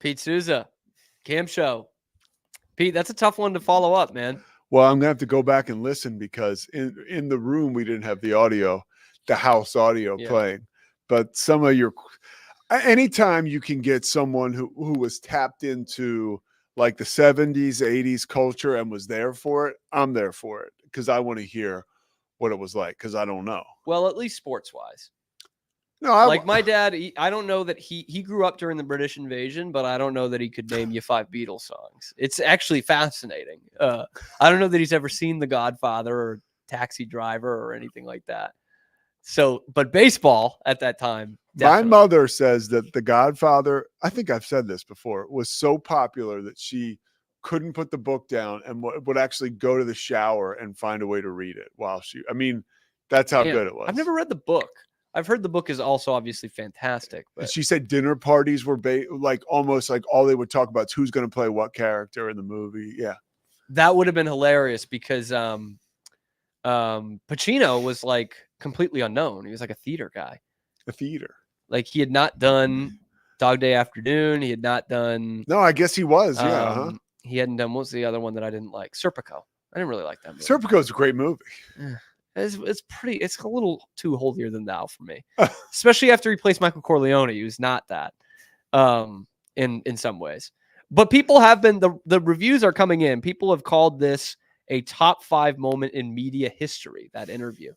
Pete Souza, Cam Show. Pete, that's a tough one to follow up, man. Well, I'm gonna have to go back and listen because in the room we didn't have the audio, the house audio playing. But some of your, anytime you can get someone who was tapped into like the 70s, 80s culture and was there for it, I'm there for it because I want to hear what it was like because I don't know. Well, at least sports wise. No, like my dad, I don't know that he grew up during the British invasion, but I don't know that he could name you 5 Beatles songs. It's actually fascinating. I don't know that he's ever seen The Godfather or Taxi Driver or anything like that. So, but baseball at that time. Definitely. My mother says that The Godfather, I think I've said this before, was so popular that she couldn't put the book down and would actually go to the shower and find a way to read it that's how good it was. I've never read the book. I've heard the book is also obviously fantastic. But she said dinner parties were like almost like all they would talk about is who's going to play what character in the movie. Yeah. That would have been hilarious because Pacino was like completely unknown. He was like a theater guy. A theater. Like he had not done Dog Day Afternoon. He had not done. No, I guess he was. Yeah. He hadn't done. What was the other one that I didn't like? Serpico. I didn't really like that movie. Serpico's a great movie. It's pretty. It's a little too holier than thou for me, especially after he plays Michael Corleone. He was not that, in some ways. But people have been the reviews are coming in. People have called this a top 5 moment in media history. That interview.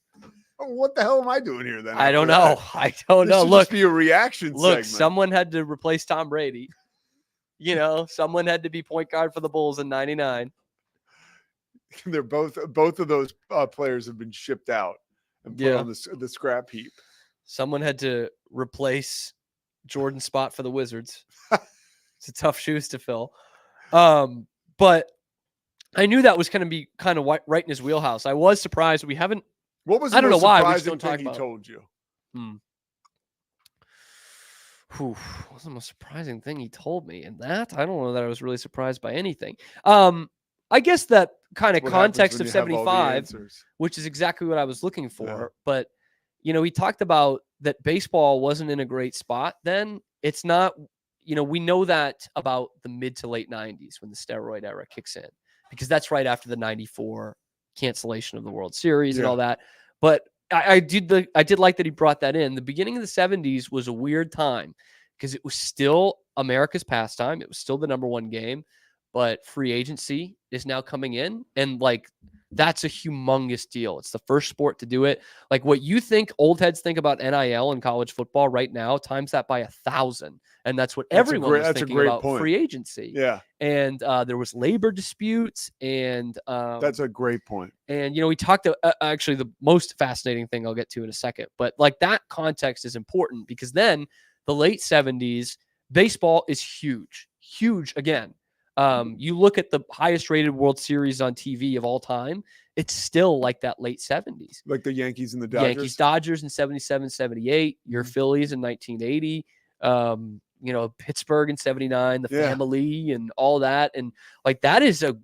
What the hell am I doing here then? I don't know. I don't know. This should Look, just be a reaction. Look, segment. someone had to replace Tom Brady. Someone had to be point guard for the Bulls in '99. They're both of those players have been shipped out and put on the scrap heap. Someone had to replace Jordan's spot for the Wizards. It's a tough shoes to fill. But I knew that was going to be kind of right in his wheelhouse. I was surprised. We haven't. What was the I don't know most why we just surprising don't talk thing about he told you? What was the most surprising thing he told me? And that I don't know that I was really surprised by anything. I guess that kind of context of 75, which is exactly what I was looking for. Yeah. But, he talked about that baseball wasn't in a great spot then. It's not, we know that about the mid to late 90s when the steroid era kicks in, because that's right after the 94 cancellation of the World Series and all that. But I did like that he brought that in. The beginning of the 70s was a weird time because it was still America's pastime. It was still the number 1 game. But free agency is now coming in, and like that's a humongous deal. It's the first sport to do it. Like what you think old heads think about NIL and college football right now, times that by 1,000, and that's what everyone was thinking about free agency. Yeah, and there was labor disputes, and that's a great point. And we talked actually the most fascinating thing I'll get to in a second, but like that context is important because then the late 70s baseball is huge again. You look at the highest rated World Series on TV of all time, it's still like that late 70s. Like the Yankees and the Dodgers. Yankees, Dodgers in 77, 78, your Phillies in 1980, Pittsburgh in 79, the family and all that. And like that is a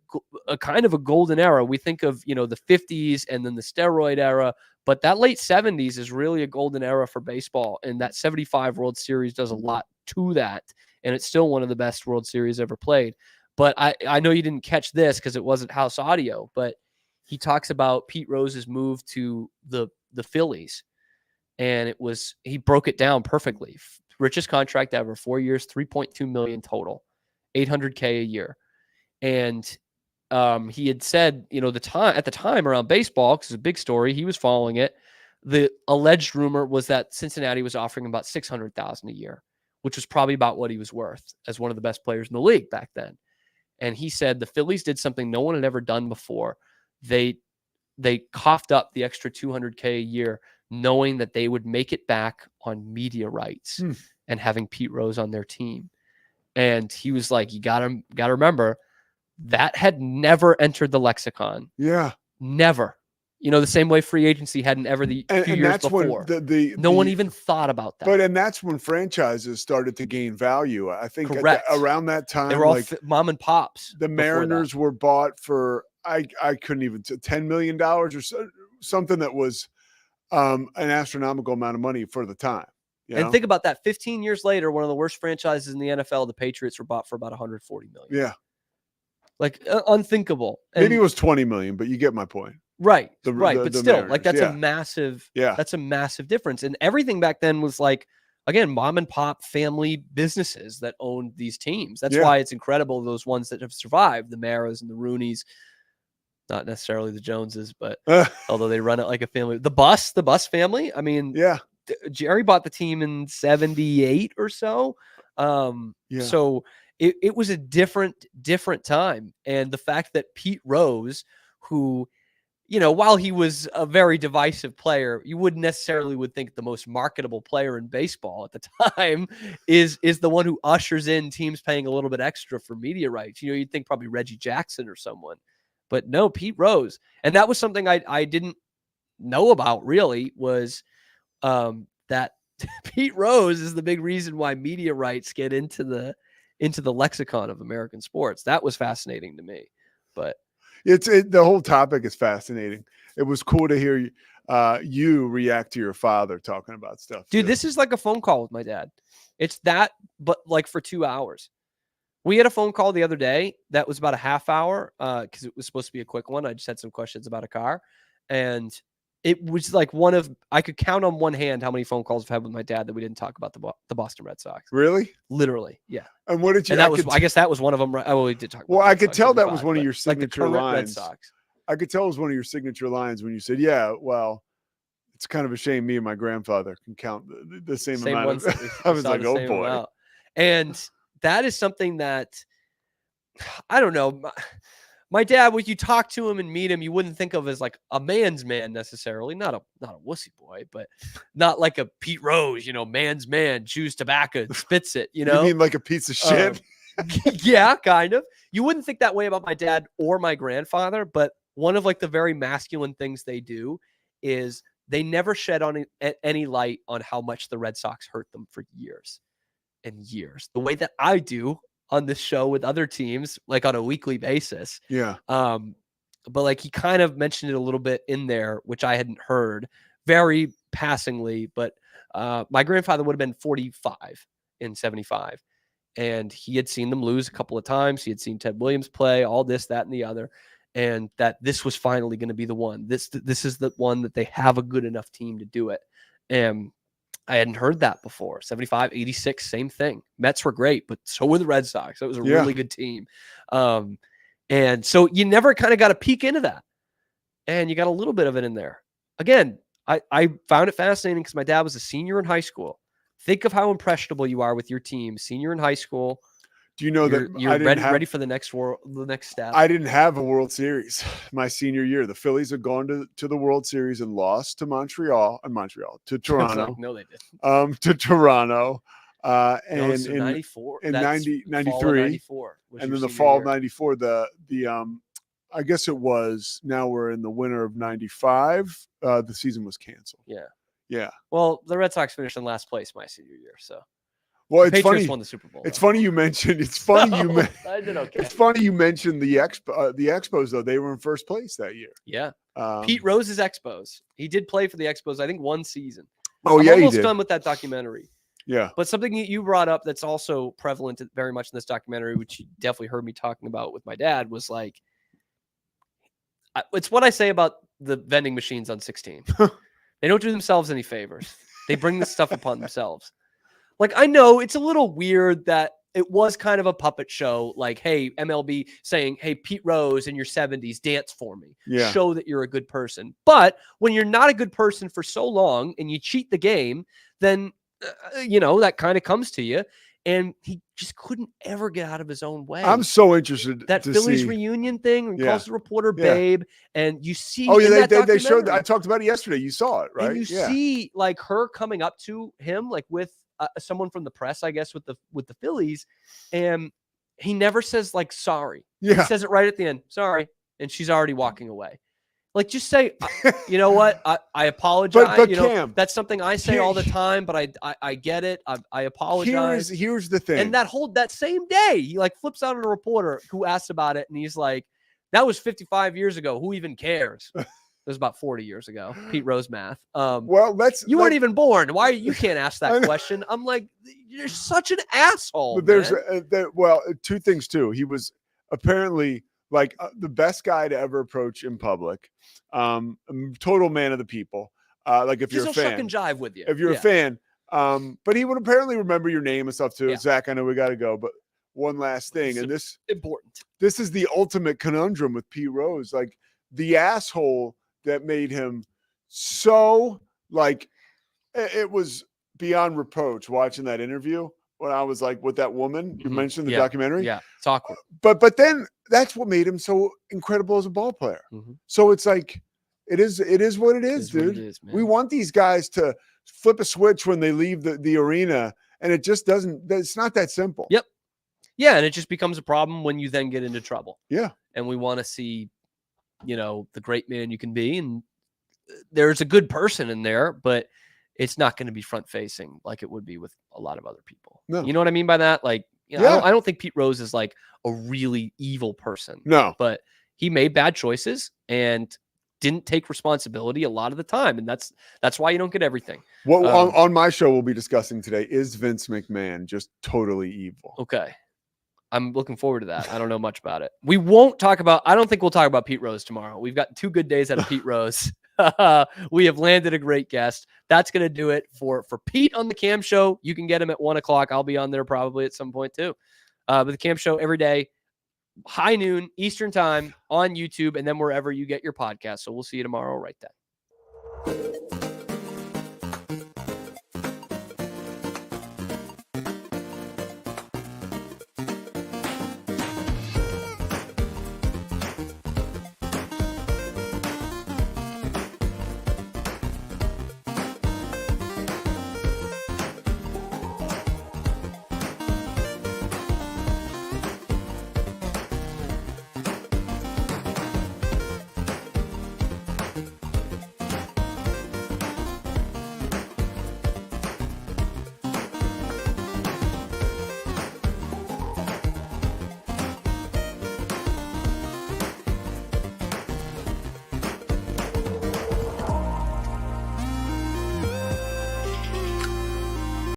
kind of a golden era. We think of, the 50s and then the steroid era, but that late 70s is really a golden era for baseball. And that 75 World Series does a lot to that. And it's still one of the best World Series ever played. But I know you didn't catch this because it wasn't house audio, but he talks about Pete Rose's move to the Phillies. And he broke it down perfectly. Richest contract ever, 4 years, $3.2 million total, $800K a year. And he had said, at the time around baseball, because it's a big story, he was following it. The alleged rumor was that Cincinnati was offering about $600,000 a year, which was probably about what he was worth as one of the best players in the league back then. And he said the Phillies did something no one had ever done before. They coughed up the extra $200K a year, knowing that they would make it back on media rights and having Pete Rose on their team. And he was like, you gotta remember, that had never entered the lexicon. Yeah. Never. The same way free agency hadn't ever few years before. No one even thought about that. And that's when franchises started to gain value. I think around that time, they were all mom and pops. The Mariners were bought for, I couldn't even, $10 million or something that was an astronomical amount of money for the time. You And know? think about that. 15 years later, one of the worst franchises in the NFL, the Patriots, were bought for about 140 million. Yeah. Like unthinkable. Maybe it And- was 20 million, but you get my point. right. The- right. the- But the still, Mariners, like that's yeah. a massive, Yeah. that's a massive difference. And everything back then was like, again, mom and pop family businesses that owned these teams. That's Yeah. why it's incredible, those ones that have survived, the Maras and the Rooneys, not necessarily the Joneses, but although they run it like a family. The Bus family. I mean, Yeah. Jerry bought the team in 78 or so. Yeah. So it was a different time. And the fact that Pete Rose, who, you know, while he was a very divisive player, you wouldn't necessarily would think the most marketable player in baseball at the time is the one who ushers in teams paying a little bit extra for media rights. You know, you'd think probably Reggie Jackson or someone, but no, Pete Rose. And that was something I didn't know about really, was that Pete Rose is the big reason why media rights get into the lexicon of American sports. That was fascinating to me. But The whole topic is fascinating. It was cool to hear you react to your father talking about stuff. dude, too. this is like a phone call with my dad. It's that, but like for 2 hours. We had a phone call the other day that was about a half hour because it was supposed to be a quick one. I just had some questions about a car, and it was like I could count on one hand how many phone calls I've had with my dad that we didn't talk about the Boston Red Sox. Really? Literally, yeah. And what did you? And that I guess that was one of them. Right? Oh, we did talk. Well, about I the could Red Sox, tell that was 75, one of but your like the signature current Red lines. Sox. I could tell it was one of your signature lines when you said, "Yeah, well, it's kind of a shame me and my grandfather can count the same amount ones of." that we I was saw like, the "Oh same boy." amount. And that is something that I don't know. My dad, when you talk to him and meet him, you wouldn't think of as like a man's man necessarily. Not a wussy boy, but not like a Pete Rose, you know, man's man, chews tobacco, spits it, you know. You mean like a piece of shit? Yeah, kind of. You wouldn't think that way about my dad or my grandfather, but one of like the very masculine things they do is they never shed on any light on how much the Red Sox hurt them for years and years. The way that I do on this show with other teams, like on a weekly basis. Yeah. But like he kind of mentioned it a little bit in there, which I hadn't heard very passingly, but my grandfather would have been 45 in 75. And he had seen them lose a couple of times. He had seen Ted Williams play, all this, that, and the other. And that this was finally going to be the one. This is the one that they have a good enough team to do it. And I hadn't heard that before. 75, 86, same thing. Mets were great, but so were the Red Sox. It was a really good team. And so you never kind of got a peek into that. And you got a little bit of it in there. Again, I found it fascinating because my dad was a senior in high school. Think of how impressionable you are with your team, senior in high school. Do you know that you're ready for the next step? I didn't have a World Series my senior year. The Phillies had gone to the World Series and lost to to Toronto. No, they didn't. To Toronto. And so in 94, in that's 93, fall of 94 was and your then the senior fall year. of 94, the I guess it was, now we're in the winter of 95. The season was canceled. Yeah. Yeah. Well, the Red Sox finished in last place my senior year, so Well, the it's Patriots funny. won the Super Bowl. It's though. funny you mentioned. It's funny you. I did okay. It's funny you mentioned the Expos though. They were in first place that year. Yeah. Pete Rose's Expos. He did play for the Expos, I think, one season. Oh I'm yeah, he almost did. done with that documentary. Yeah. But something that you brought up that's also prevalent very much in this documentary, which you definitely heard me talking about with my dad, was like, it's what I say about the vending machines on 16. They don't do themselves any favors. They bring this stuff upon themselves. Like, I know it's a little weird that it was kind of a puppet show. Like, hey, MLB saying, hey, Pete Rose in your 70s, dance for me. Yeah. Show that you're a good person. But when you're not a good person for so long and you cheat the game, then, that kind of comes to you. And he just couldn't ever get out of his own way. I'm so interested that to Phillies see. reunion thing, when he Yeah. calls the reporter Yeah. babe, and you see. Oh yeah, in that they showed. documentary- I talked about it yesterday. You saw it, right? and you see like her coming up to him, like with someone from the press, I guess, with the Phillies, and he never says like sorry. Yeah. He says it right at the end, sorry, and she's already walking away. Like, just say, you know what? I apologize. But Cam, that's something I say all the time, but I get it. I apologize. Here's the thing. And that same day, he like flips out at a reporter who asks about it, and he's like, "That was 55 years ago. Who even cares?" was about 40 years ago. Pete Rose math. Well, You weren't even born. Why you can't ask that question? I'm like, you're such an asshole. But there's man. two things too. He was apparently like the best guy to ever approach in public. Total man of the people. Like if you're a he'll fan, shuck and jive with you. if you're a fan. But he would apparently remember your name and stuff too. Yeah. Zach, I know we got to go, but one last thing, and this important. This is the ultimate conundrum with Pete Rose, like the asshole that made him so like it was beyond reproach watching that interview when I was like with that woman you mentioned the documentary. Yeah, it's awkward. But then that's what made him so incredible as a ball player. So it's like it is what it is, dude. We want these guys to flip a switch when they leave the arena, and it just doesn't. It's not that simple. Yep. Yeah, and it just becomes a problem when you then get into trouble. Yeah. And we want to see, the great man you can be, and there's a good person in there, but it's not going to be front facing like it would be with a lot of other people. No. You know what I mean by that? Like, I don't think Pete Rose is like a really evil person. No. But he made bad choices and didn't take responsibility a lot of the time, and that's why you don't get everything. What on my show we'll be discussing today is Vince McMahon just totally evil. Okay. I'm looking forward to that. I don't know much about it. I don't think we'll talk about Pete Rose tomorrow. We've got 2 good days out of Pete Rose. We have landed a great guest. That's going to do it for Pete on the Cam Show. You can get him at 1:00. I'll be on there probably at some point too. But the Cam Show every day, high noon Eastern time on YouTube, and then wherever you get your podcast. So we'll see you tomorrow right then.